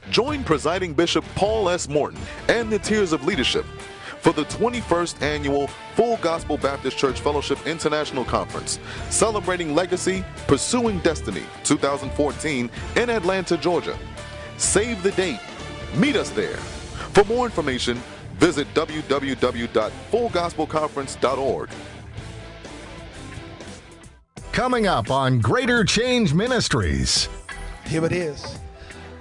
Join Presiding Bishop Paul S. Morton and the Tiers of Leadership for the 21st Annual Full Gospel Baptist Church Fellowship International Conference, Celebrating Legacy, Pursuing Destiny 2014 in Atlanta, Georgia. Save the date. Meet us there. For more information, visit www.fullgospelconference.org. Coming up on Greater Change Ministries. Here it is.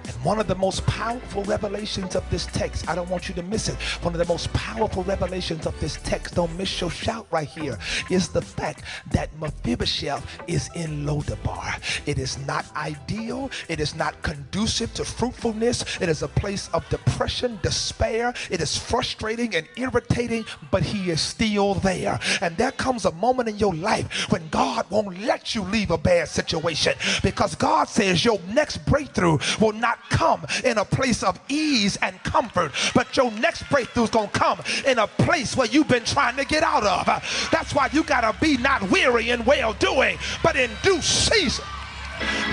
And one of the most powerful revelations of this text, I don't want you to miss it. One of the most powerful revelations of this text, don't miss your shout right here, is the fact that Mephibosheth is in Lodebar. It is not ideal. It is not conducive to fruitfulness. It is a place of depression, despair. It is frustrating and irritating, but he is still there. And there comes a moment in your life when God won't let you leave a bad situation, because God says your next breakthrough will not come in a place of ease and comfort, but your next breakthrough is going to come in a place where you've been trying to get out of. That's why you got to be not weary in well doing, but in due season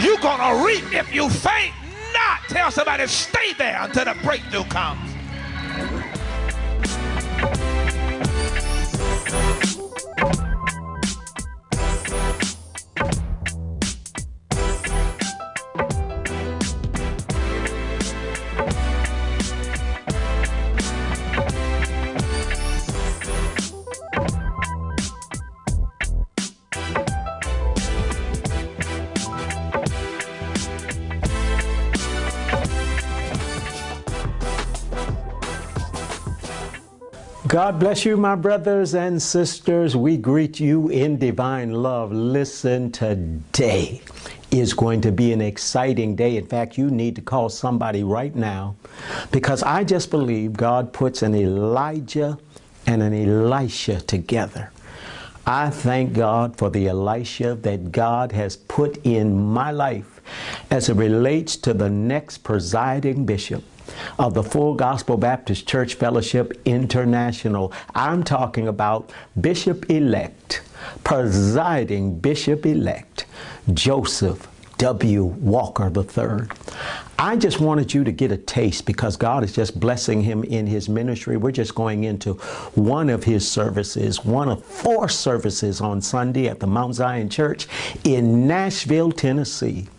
you're going to reap if you faint not. Tell somebody, stay there until the breakthrough comes. God bless you, my brothers and sisters. We greet you in divine love. Listen, today is going to be an exciting day. In fact, you need to call somebody right now, because I just believe God puts an Elijah and an Elisha together. I thank God for the Elisha that God has put in my life as it relates to the next presiding bishop of the Full Gospel Baptist Church Fellowship International. I'm talking about Bishop-elect, presiding Bishop-elect, Joseph W. Walker III. I just wanted you to get a taste, because God is just blessing him in his ministry. We're just going into one of his services, one of 4 services on Sunday at the Mount Zion Church in Nashville, Tennessee.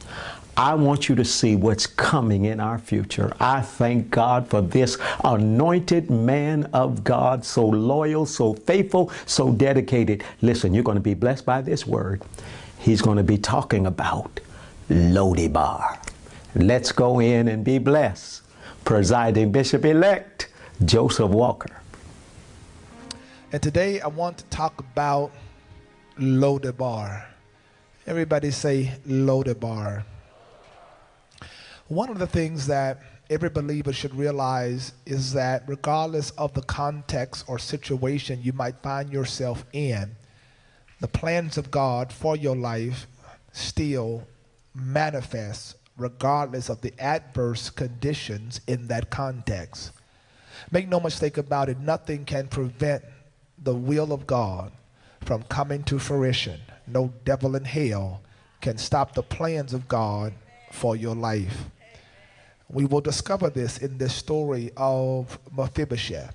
I want you to see what's coming in our future. I thank God for this anointed man of God, so loyal, so faithful, so dedicated. Listen, you're going to be blessed by this word. He's going to be talking about Lodebar. Let's go in and be blessed. Presiding Bishop-elect, Joseph Walker. And today I want to talk about Lodebar. Everybody say Lodebar. One of the things that every believer should realize is that regardless of the context or situation you might find yourself in, the plans of God for your life still manifest regardless of the adverse conditions in that context. Make no mistake about it, nothing can prevent the will of God from coming to fruition. No devil in hell can stop the plans of God for your life. We will discover this in this story of Mephibosheth.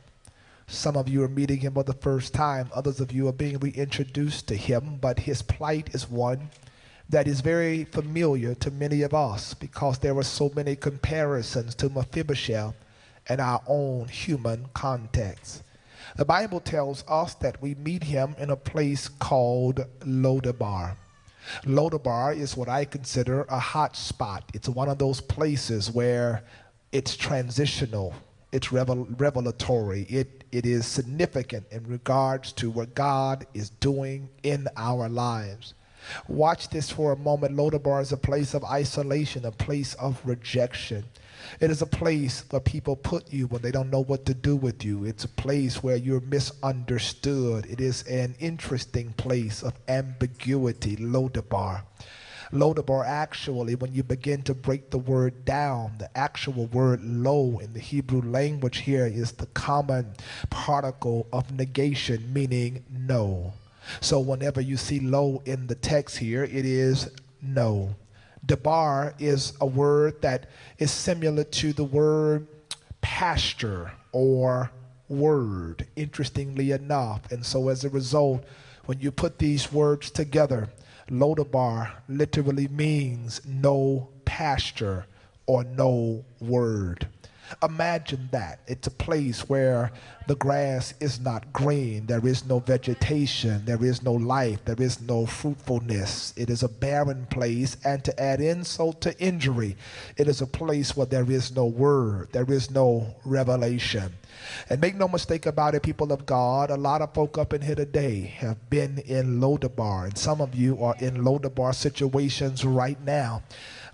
Some of you are meeting him for the first time. Others of you are being reintroduced to him, but his plight is one that is very familiar to many of us, because there are so many comparisons to Mephibosheth in our own human context. The Bible tells us that we meet him in a place called Lodebar. Lodebar is what I consider a hot spot. It's one of those places where it's transitional, it's revelatory, it is significant in regards to what God is doing in our lives. Watch this for a moment. Lodebar is a place of isolation, a place of rejection. It is a place where people put you when they don't know what to do with you. It's a place where you're misunderstood. It is an interesting place of ambiguity, Lodebar. Lodebar, actually, when you begin to break the word down, the actual word lo in the Hebrew language here is the common particle of negation, meaning no. So whenever you see lo in the text here, it is no. Debar is a word that is similar to the word pasture or word, interestingly enough. And so as a result, when you put these words together, Lodebar literally means no pasture or no word. Imagine that. It's a place where the grass is not green. There is no vegetation. There is no life. There is no fruitfulness. It is a barren place. And to add insult to injury, it is a place where there is no word. There is no revelation. And make no mistake about it, people of God, a lot of folk up in here today have been in Lodebar. And some of you are in Lodebar situations right now.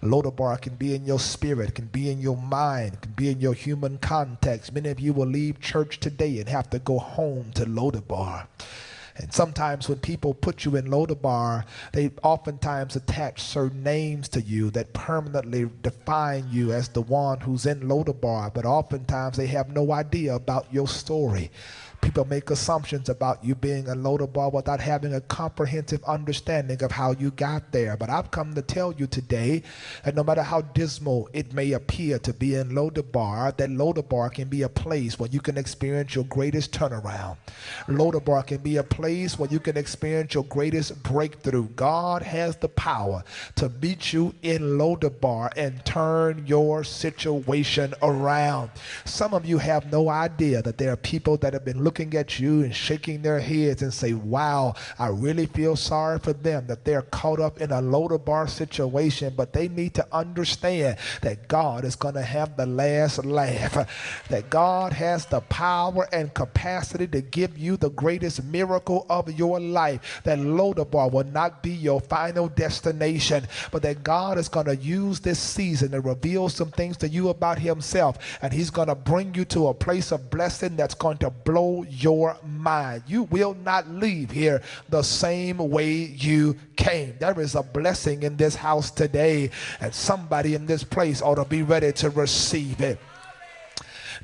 Lodebar can be in your spirit, can be in your mind, can be in your human context. Many of you will leave church today and have to go home to Lodebar. And sometimes when people put you in Lodebar, they oftentimes attach certain names to you that permanently define you as the one who's in Lodebar, but oftentimes they have no idea about your story. People make assumptions about you being a Lodebar without having a comprehensive understanding of how you got there. But I've come to tell you today that no matter how dismal it may appear to be in Lodebar, that Lodebar can be a place where you can experience your greatest turnaround. Lodebar can be a place where you can experience your greatest breakthrough. God has the power to meet you in Lodebar and turn your situation around. Some of you have no idea that there are people that have been looking at you and shaking their heads and say, wow, I really feel sorry for them that they're caught up in a Lodebar situation, but they need to understand that God is going to have the last laugh, that God has the power and capacity to give you the greatest miracle of your life, that Lodebar will not be your final destination, but that God is going to use this season to reveal some things to you about himself, and he's going to bring you to a place of blessing that's going to blow your mind. You will not leave here the same way you came. There is a blessing in this house today, and somebody in this place ought to be ready to receive it.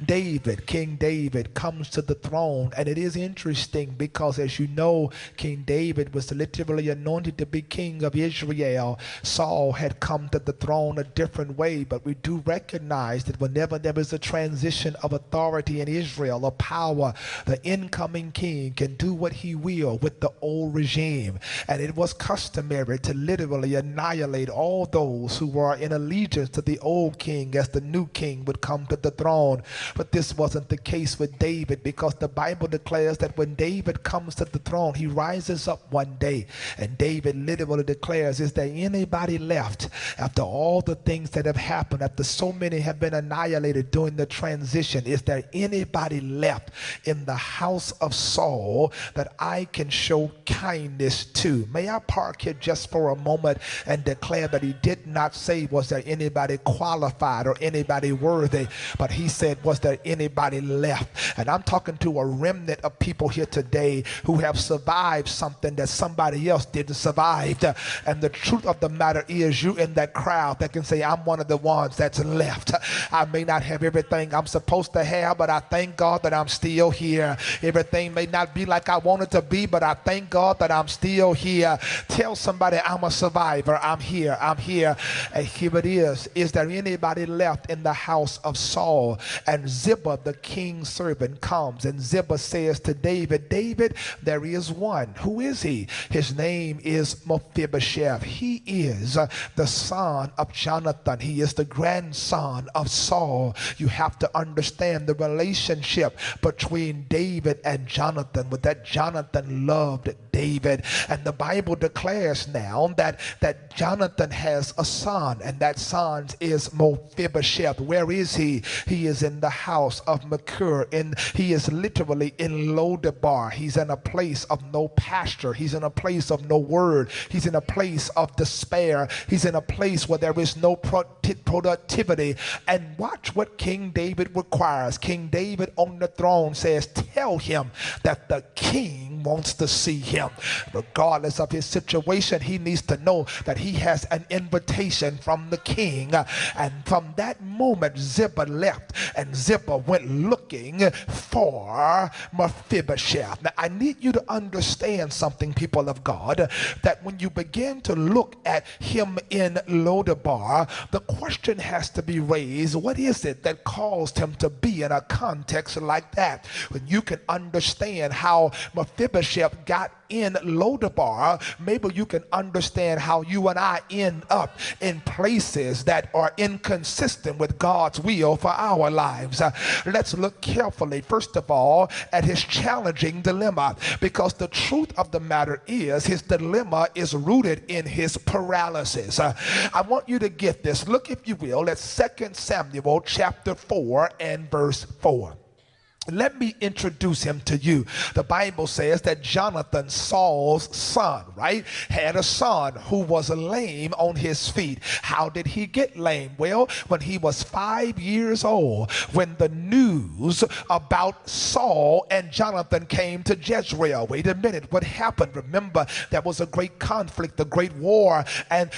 David, King David, comes to the throne, and it is interesting because, as you know, King David was literally anointed to be king of Israel. Saul had come to the throne a different way, but we do recognize that whenever there is a transition of authority in Israel, of power, the incoming king can do what he will with the old regime. And it was customary to literally annihilate all those who were in allegiance to the old king as the new king would come to the throne. But this wasn't the case with David, because the Bible declares that when David comes to the throne, he rises up one day, and David literally declares, is there anybody left after all the things that have happened, after so many have been annihilated during the transition? Is there anybody left in the house of Saul that I can show kindness to? May I park here just for a moment and declare that he did not say, was there anybody qualified or anybody worthy, but he said, was there anybody left? And I'm talking to a remnant of people here today who have survived something that somebody else didn't survive. And the truth of the matter is, you in that crowd that can say, I'm one of the ones that's left. I may not have everything I'm supposed to have, but I thank God that I'm still here. Everything may not be like I want it to be, but I thank God that I'm still here. Tell somebody, I'm a survivor. I'm here. I'm here. And here it is. Is there anybody left in the house of Saul? And Ziba, the king's servant, comes, and Ziba says to David, David, there is one. Who is he? His name is Mephibosheth. He is the son of Jonathan. He is the grandson of Saul. You have to understand the relationship between David and Jonathan, with that Jonathan loved David. And the Bible declares now that Jonathan has a son, and that son is Mephibosheth. Where is he? He is in the house of Machir, and he is literally in Lodebar. He's in a place of no pasture. He's in a place of no word. He's in a place of despair. He's in a place where there is no productivity. And watch what King David requires. King David on the throne says, tell him that the king wants to see him. Regardless of his situation, he needs to know that he has an invitation from the king. And from that moment, Ziba left, and Ziba went looking for Mephibosheth. Now, I need you to understand something, people of God, that when you begin to look at him in Lodebar, the question has to be raised, what is it that caused him to be in a context like that? When you can understand how Mephibosheth got in Lodebar, maybe you can understand how you and I end up in places that are inconsistent with God's will for our lives. Let's look carefully, first of all, at his challenging dilemma, because the truth of the matter is his dilemma is rooted in his paralysis. I want you to get this. Look, if you will, at 2 Samuel chapter 4 and verse 4. Let me introduce him to you. The Bible says that Jonathan, Saul's son, right, had a son who was lame on his feet. How did he get lame? Well, when he was 5 years old, when the news about Saul and Jonathan came to Jezreel. Wait a minute, what happened? Remember, there was a great conflict, a great war, and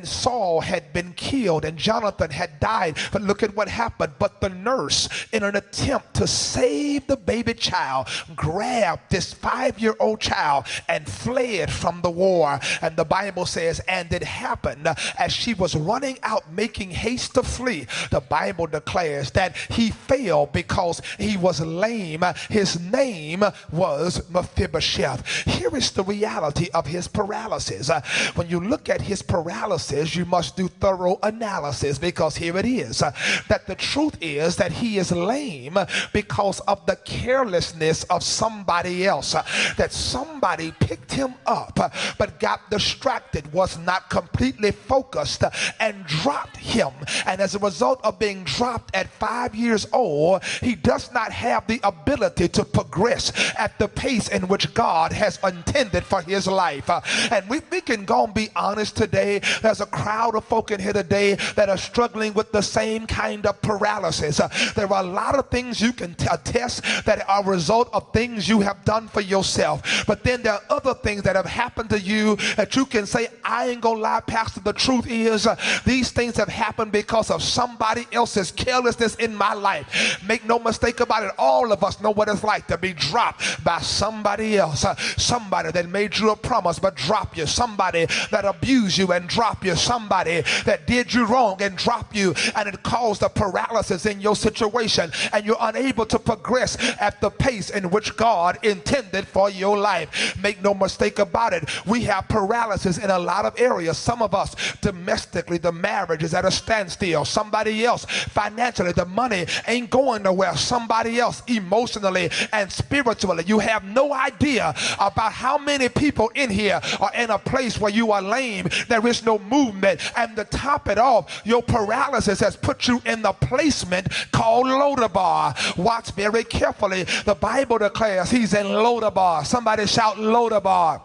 Saul had been killed and Jonathan had died. But look at what happened. But the nurse, in an attempt to save the baby child, grabbed this 5-year-old child and fled from the war. And the Bible says, and it happened as she was running out making haste to flee, the Bible declares that he fell because he was lame. His name was Mephibosheth. Here is the reality of his paralysis. When you look at his paralysis, you must do thorough analysis, because here it is, that the truth is that he is lame because of the carelessness of somebody else, that somebody picked him up but got distracted, was not completely focused, and dropped him. And as a result of being dropped at 5 years old, he does not have the ability to progress at the pace in which God has intended for his life. And we can go and be honest today. There's a crowd of folk in here today that are struggling with the same kind of paralysis. There are a lot of things you can attest that are a result of things you have done for yourself. But then there are other things that have happened to you that you can say, I ain't gonna lie, Pastor, the truth is these things have happened because of somebody else's carelessness in my life. Make no mistake about it, all of us know what it's like to be dropped by somebody else. Somebody that made you a promise but dropped you. Somebody that abused you and dropped you. Somebody that did you wrong and dropped you, and it caused a paralysis in your situation, and you're unable to progress at the pace in which God intended for your life. Make no mistake about it, we have paralysis in a lot of areas. Some of us domestically, the marriage is at a standstill. Somebody else financially, the money ain't going nowhere. Somebody else emotionally and spiritually, you have no idea about how many people in here are in a place where you are lame. There is no movement, and to top it off, your paralysis has put you in the placement called Lodebar. Watch very carefully. The Bible declares he's in Lodebar. Somebody shout Lodebar.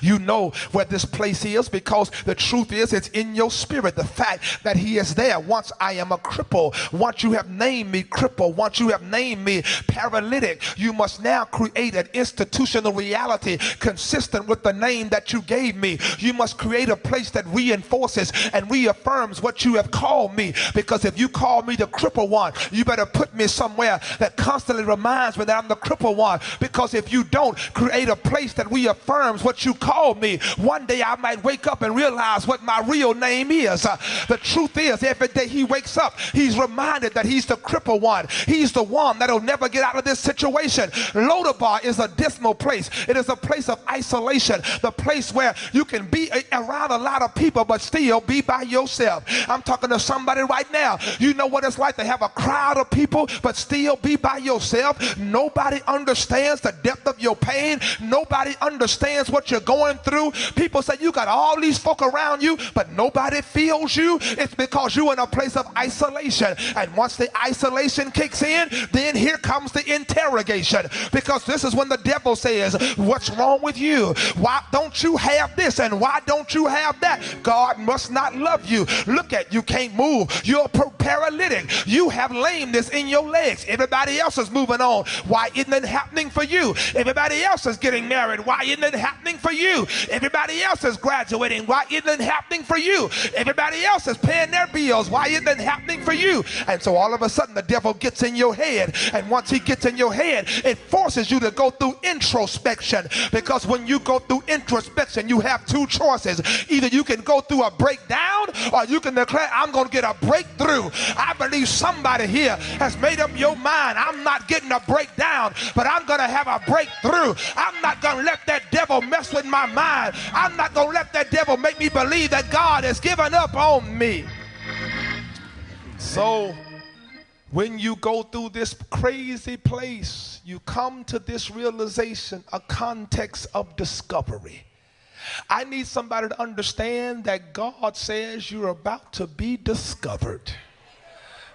You know where this place is, because the truth is it's in your spirit. The fact that he is there. Once I am a cripple, once you have named me cripple, once you have named me paralytic, you must now create an institutional reality consistent with the name that you gave me. You must create a place that reinforces and reaffirms what you have called me, because if you call me the cripple one, you better put me somewhere that constantly reminds me that I'm the cripple one, because if you don't create a place that reaffirms what you called me, one day I might wake up and realize what my real name is. The truth is, every day he wakes up, he's reminded that he's the crippled one. He's the one that'll never get out of this situation. Lodebar is a dismal place. It is a place of isolation, the place where you can be around a lot of people but still be by yourself. I'm talking to somebody right now. You know what it's like to have a crowd of people but still be by yourself. Nobody understands the depth of your pain. Nobody understands what you're you're going through, people say you got all these folk around you, but nobody feels you, it's because you're in a place of isolation. And once the isolation kicks in, then here comes the interrogation. Because this is when the devil says, what's wrong with you? Why don't you have this? And why don't you have that? God must not love you. Look at you, can't move. You're a paralytic. You have lameness in your legs. Everybody else is moving on. Why isn't it happening for you? Everybody else is getting married. Why isn't it happening for you? Everybody else is graduating. Why isn't it happening for you? Everybody else is paying their bills. Why isn't it happening for you? And so all of a sudden the devil gets in your head. And once he gets in your head, it forces you to go through introspection. Because when you go through introspection, you have two choices. Either you can go through a breakdown, or you can declare, I'm going to get a breakthrough. I believe somebody here has made up your mind. I'm not getting a breakdown, but I'm going to have a breakthrough. I'm not going to let that devil mess with my mind. I'm not going to let that devil make me believe that God has given up on me. So when you go through this crazy place, you come to this realization, a context of discovery. I need somebody to understand that God says you're about to be discovered.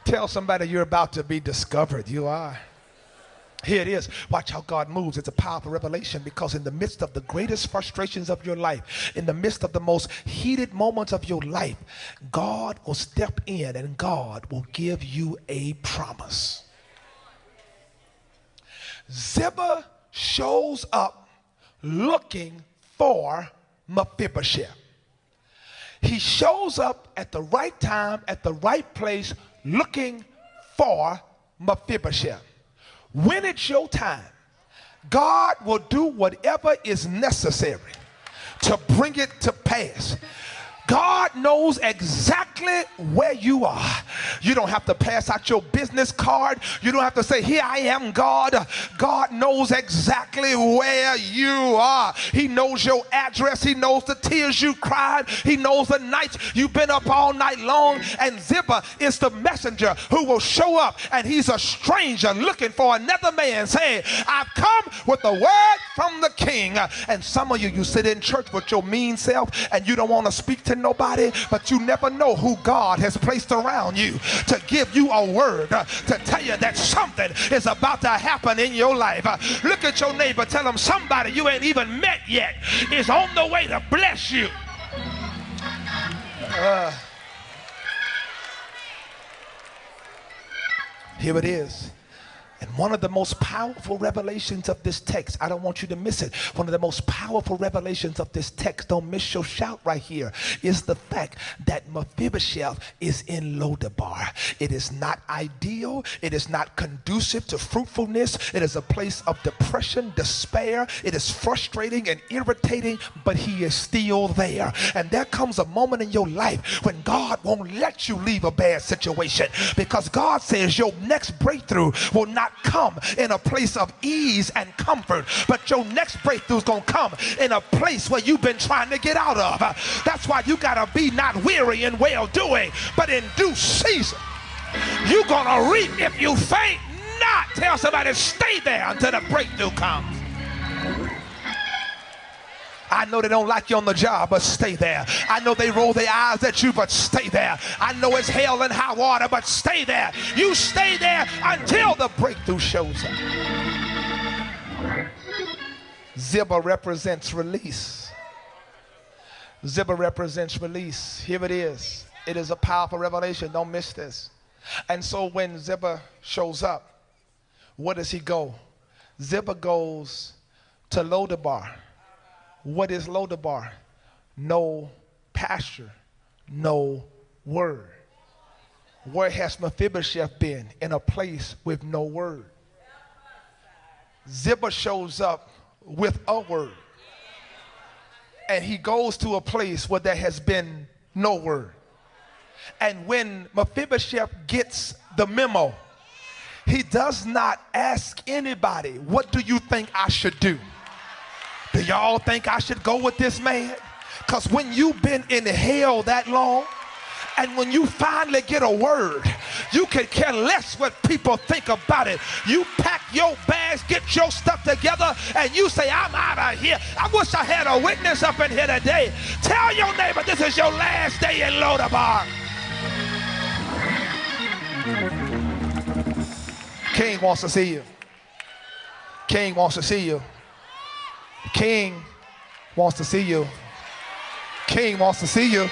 Tell somebody you're about to be discovered. You are. Here it is. Watch how God moves. It's a powerful revelation, because in the midst of the greatest frustrations of your life, in the midst of the most heated moments of your life, God will step in and God will give you a promise. Ziba shows up looking for Mephibosheth. He shows up at the right time, at the right place, looking for Mephibosheth. When it's your time, God will do whatever is necessary to bring it to pass. God knows exactly where you are. You don't have to pass out your business card. You don't have to say, here I am, God. God knows exactly where you are. He knows your address. He knows the tears you cried. He knows the nights you've been up all night long. And Ziba is the messenger who will show up, and he's a stranger looking for another man, saying, I've come with a word from the king. And some of you sit in church with your mean self, and you don't want to speak to nobody, but you never know who God has placed around you to give you a word, to tell you that something is about to happen in your life. Look at your neighbor, tell them somebody you ain't even met yet is on the way to bless you. Here it is. And one of the most powerful revelations of this text, I don't want you to miss it. One of the most powerful revelations of this text, don't miss your shout right here, is the fact that Mephibosheth is in Lodebar. It is not ideal. It is not conducive to fruitfulness. It is a place of depression, despair. It is frustrating and irritating, but he is still there. And there comes a moment in your life when God won't let you leave a bad situation, because God says your next breakthrough will not come in a place of ease and comfort, but your next breakthrough is going to come in a place where you've been trying to get out of. That's why you got to be not weary in well-doing, but in due season you're going to reap if you faint not. Tell somebody, stay there until the breakthrough comes. I know they don't like you on the job, but stay there. I know they roll their eyes at you, but stay there. I know it's hell and high water, but stay there. You stay there until the breakthrough shows up. Ziba represents release. Ziba represents release. Here it is. It is a powerful revelation. Don't miss this. And so when Ziba shows up, where does he go? Ziba goes to Lodebar. What is Lodebar? No pasture, no word. Where has Mephibosheth been? In a place with no word. Ziba shows up with a word, and he goes to a place where there has been no word. And when Mephibosheth gets the memo, he does not ask anybody, what do you think I should do? Do y'all think I should go with this man? Because when you've been in hell that long And when you finally get a word, you can care less what people think about it. You pack your bags, get your stuff together, and you say, I'm out of here. I wish I had a witness up in here today. Tell your neighbor this is your last day in Lodebar. King wants to see you. King wants to see you. King wants to see you. King wants to see you.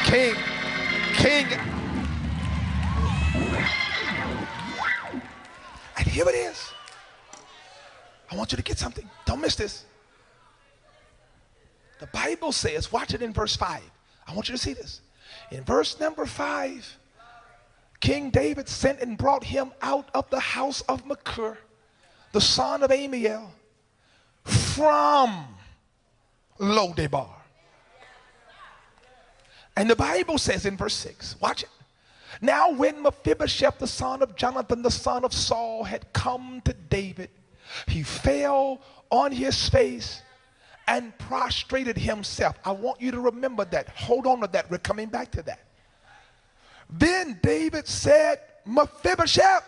King. And here it is. I want you to get something. Don't miss this. The Bible says, watch it in verse 5. I want you to see this. In verse number 5, King David sent and brought him out of the house of Machir, the son of Amiel, from Lodebar. And the Bible says in verse 6, watch it. Now when Mephibosheth, the son of Jonathan, the son of Saul, had come to David, he fell on his face and prostrated himself. I want you to remember that. Hold on to that. We're coming back to that. Then David said, Mephibosheth.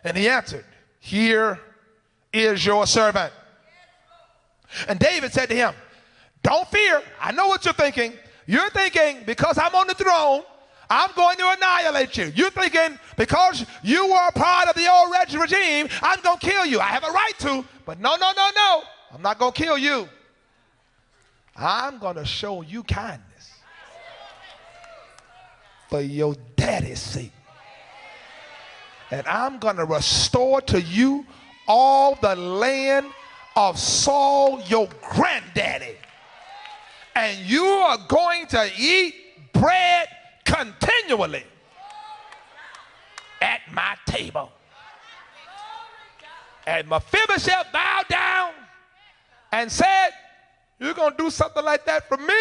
And he answered, here is your servant. And David said to him, don't fear. I know what you're thinking. You're thinking, because I'm on the throne, I'm going to annihilate you. You're thinking, because you were a part of the old regime, I'm going to kill you. I have a right to. But no. I'm not going to kill you. I'm going to show you kindness for your daddy's sake. And I'm going to restore to you all the land of Saul, your granddaddy. And you are going to eat bread continually at my table. And Mephibosheth bowed down and said, you're going to do something like that for me?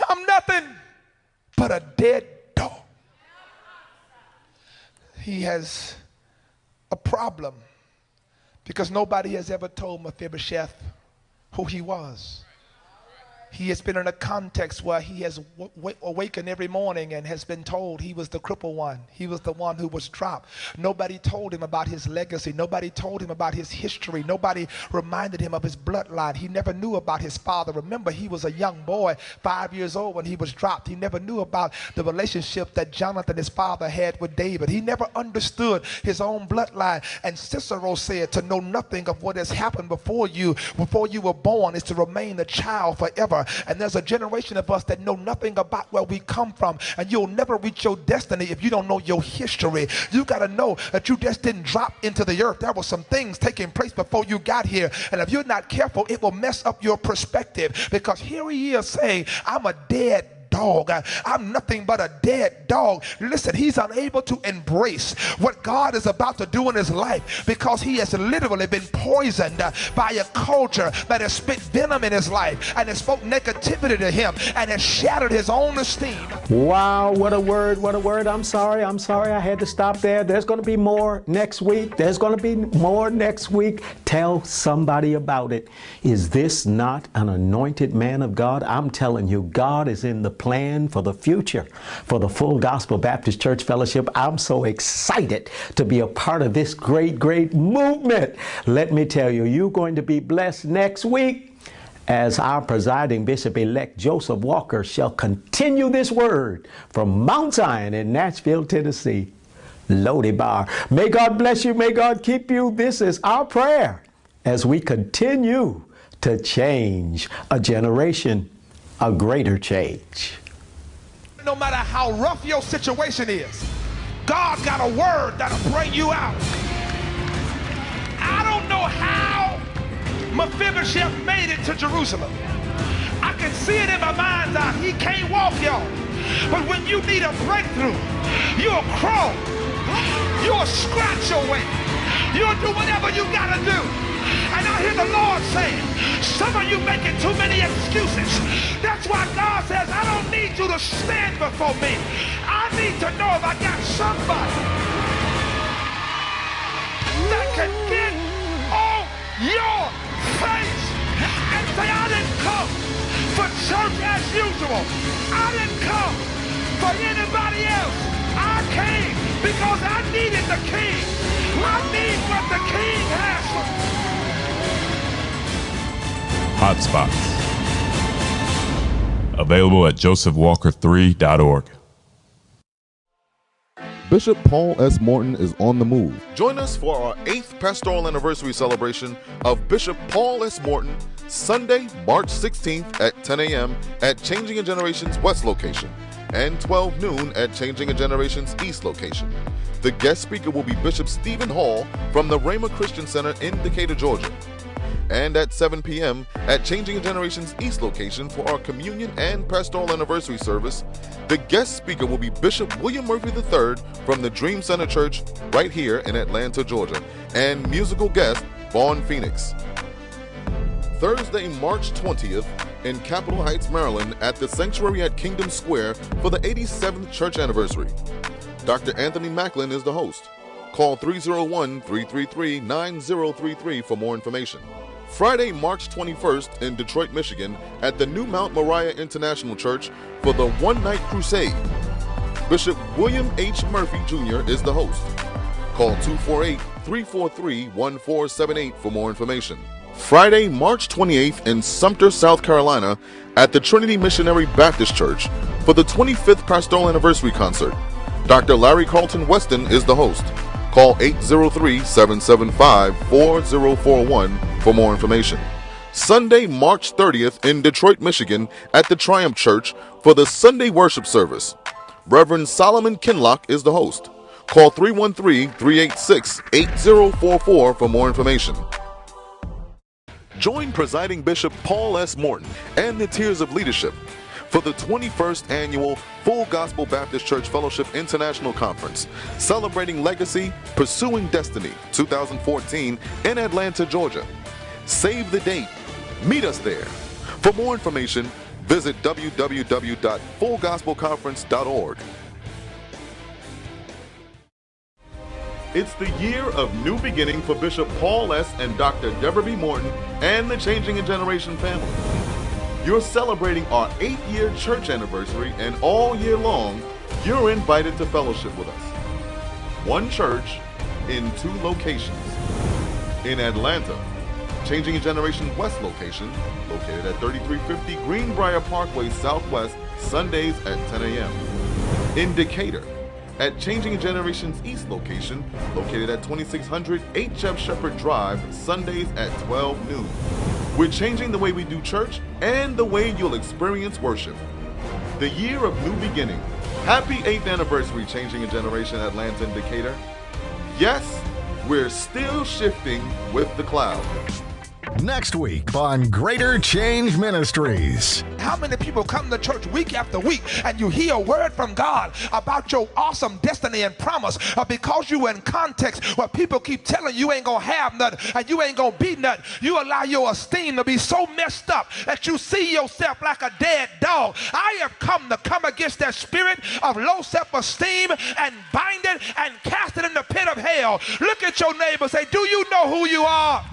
I'm nothing but a dead dog. He has a problem because nobody has ever told Mephibosheth who he was. He has been in a context where he has awakened every morning and has been told he was the crippled one. He was the one who was dropped. Nobody told him about his legacy. Nobody told him about his history. Nobody reminded him of his bloodline. He never knew about his father. Remember, he was a young boy, 5 years old when he was dropped. He never knew about the relationship that Jonathan, his father, had with David. He never understood his own bloodline. And Cicero said, to know nothing of what has happened before you were born, is to remain a child forever. And there's a generation of us that know nothing about where we come from, and you'll never reach your destiny if you don't know your history. You got to know that you just didn't drop into the earth. There were some things taking place before you got here, and if you're not careful, it will mess up your perspective, because here he is saying, I'm a dead dog. I'm nothing but a dead dog. Listen, he's unable to embrace what God is about to do in his life because he has literally been poisoned by a culture that has spit venom in his life and has spoke negativity to him and has shattered his own esteem. Wow, what a word, what a word. I'm sorry I had to stop there. There's going to be more next week. There's going to be more next week. Tell somebody about it. Is this not an anointed man of God? I'm telling you, God is in the plan for the future for the Full Gospel Baptist Church Fellowship. I'm so excited to be a part of this great movement. Let me tell you, you're going to be blessed next week as our presiding Bishop-elect Joseph Walker shall continue this word from Mount Zion in Nashville, Tennessee. Lodebar. May God bless you. May God keep you. This is our prayer as we continue to change a generation, a greater change. No matter how rough your situation is, God's got a word that'll bring you out. I don't know how Mephibosheth made it to Jerusalem. I can see it in my mind's eye. He can't walk, y'all. But when you need a breakthrough, you'll crawl. You'll scratch your way. You'll do whatever you gotta do. And I hear the Lord saying, some of you making too many excuses. That's why God says, I don't need you to stand before me. I need to know if I got somebody that can get on your face and say, I didn't come for church as usual. I didn't come for anybody else. I came because I needed the king. I need what the king has for me. Hotspots. Available at josephwalker3.org. Bishop Paul S. Morton is on the move. Join us for our 8th pastoral anniversary celebration of Bishop Paul S. Morton, Sunday, March 16th at 10 a.m. at Changing a Generations West location and 12 noon at Changing a Generations East location. The guest speaker will be Bishop Stephen Hall from the Rhema Christian Center in Decatur, Georgia. And at 7 p.m. at Changing a Generations East location for our communion and pastoral anniversary service, the guest speaker will be Bishop William Murphy III from the Dream Center Church right here in Atlanta, Georgia, and musical guest Vaughn Phoenix. Thursday, March 20th in Capitol Heights, Maryland at the Sanctuary at Kingdom Square for the 87th church anniversary. Dr. Anthony Macklin is the host. Call 301-333-9033 for more information. Friday, March 21st in Detroit, Michigan at the New Mount Moriah International Church for the One Night Crusade. Bishop William H. Murphy Jr. is the host. Call 248-343-1478 for more information. Friday, March 28th in Sumter, South Carolina at the Trinity Missionary Baptist Church for the 25th pastoral anniversary concert. Dr. Larry Carlton Weston is the host. Call 803-775-4041 for more information. Sunday, March 30th in Detroit, Michigan at the Triumph Church for the Sunday worship service. Reverend Solomon Kinlock is the host. Call 313-386-8044 for more information. Join presiding Bishop Paul S. Morton and the Tiers of Leadership for the 21st Annual Full Gospel Baptist Church Fellowship International Conference, Celebrating Legacy, Pursuing Destiny 2014 in Atlanta, Georgia. Save the date. Meet us there. For more information, visit www.fullgospelconference.org. It's the year of new beginning for Bishop Paul S. and Dr. Deborah B. Morton and the Changing a Generation family. You're celebrating our 8th-year church anniversary, and all year long, you're invited to fellowship with us. One church in 2 locations. In Atlanta, Changing a Generation West location, located at 3350 Greenbrier Parkway Southwest, Sundays at 10 a.m. In Decatur, at Changing a Generations East location, located at 2600 H.F. Shepherd Drive, Sundays at 12 noon. We're changing the way we do church and the way you'll experience worship. The year of new beginning. Happy 8th anniversary, Changing a Generation Atlanta and Decatur. Yes, we're still shifting with the cloud. Next week on Greater Change Ministries. How many people come to church week after week and you hear a word from God about your awesome destiny and promise, because you in context where people keep telling you ain't gonna have nothing and you ain't gonna be nothing. You allow your esteem to be so messed up that you see yourself like a dead dog. I have come against that spirit of low self-esteem and bind it and cast it in the pit of hell. Look at your neighbor, say, do you know who you are?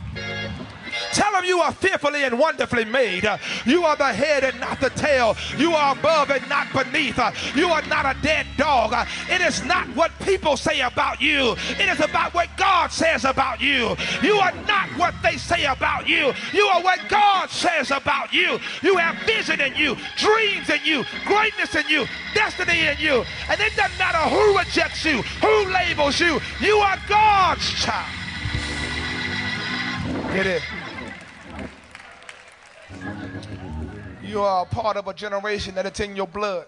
Tell them you are fearfully and wonderfully made. You are the head and not the tail. You are above and not beneath. You are not a dead dog. It is not what people say about you. It is about what God says about you. You are not what they say about you. You are what God says about you. You have vision in you, dreams in you, greatness in you, destiny in you. And it doesn't matter who rejects you, who labels you. You are God's child. Get it? You are a part of a generation that it's in your blood.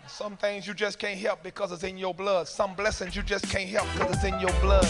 Some things you just can't help because it's in your blood. Some blessings you just can't help because it's in your blood.